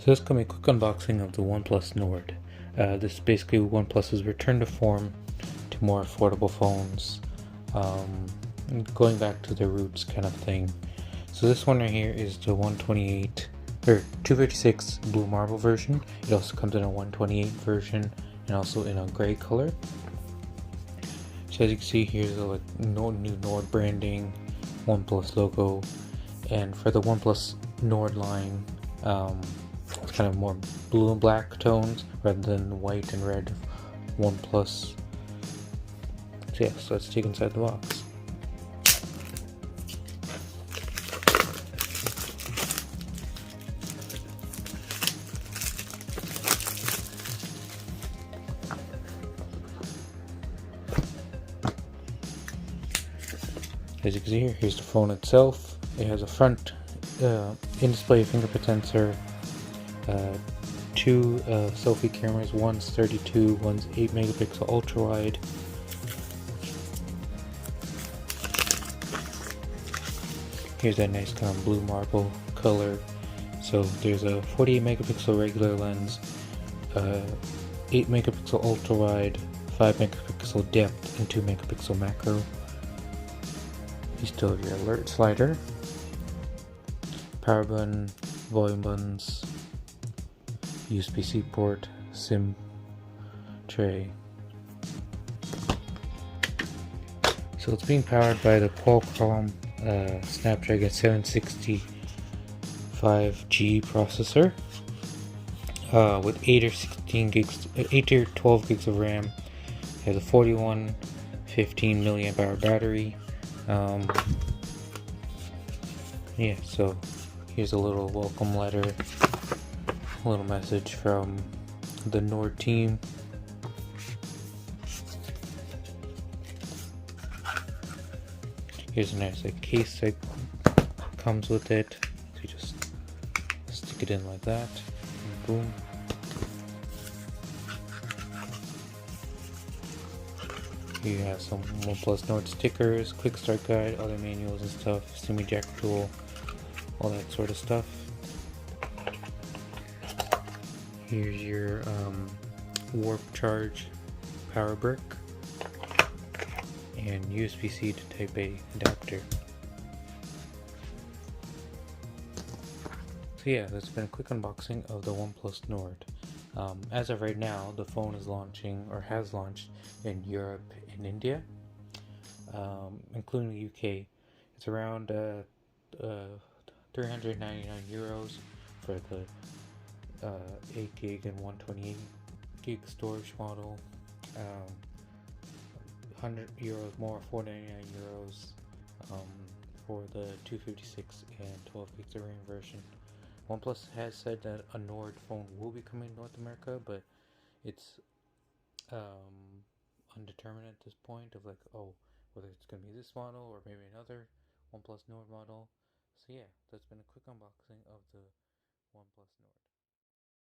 this is going to be a quick unboxing of the OnePlus Nord. This is basically OnePlus's return to form to more affordable phones, going back to their roots kind of thing. So this one right here is the 128 or 256 blue marble version. It also comes in a 128 version and also in a gray color. So as you can see, here's the new Nord branding, OnePlus logo, and for the OnePlus Nord line, it's kind of more blue and black tones rather than the white and red of OnePlus. So yeah, so let's take inside the box. As you can see here, here's the phone itself. It has a front in-display fingerprint sensor, two selfie cameras, one's 32, one's 8 megapixel ultra wide. Here's that nice kind of blue marble color. So there's a 48 megapixel regular lens, 8 megapixel ultra wide, 5 megapixel depth, and 2 megapixel macro. You still have your alert slider, power button, volume buttons, USB-C port, SIM tray. So it's being powered by the Qualcomm Snapdragon 765G processor with 8 or 12 gigs of RAM. It has a 4115 milliamp hour battery. Yeah, so here's a little welcome letter, a little message from the Nord team. Here's a nice case that comes with it. So you just stick it in like that, and boom. You have some OnePlus Nord stickers, quick start guide, other manuals and stuff, SIM jack tool, all that sort of stuff. Here's your warp charge power brick and USB-C to Type A adapter. So yeah, that's been a quick unboxing of the OnePlus Nord. As of right now, the phone is launching or has launched in Europe and India, including the UK. It's around 399 euros for the 8 gig and 128 gig storage model. 100 euros more, 499 euros for the 256 and 12 gigs of RAM version. OnePlus has said that a Nord phone will be coming to North America, but it's undetermined at this point of whether it's going to be this model or maybe another OnePlus Nord model. So yeah, that's been a quick unboxing of the OnePlus Nord.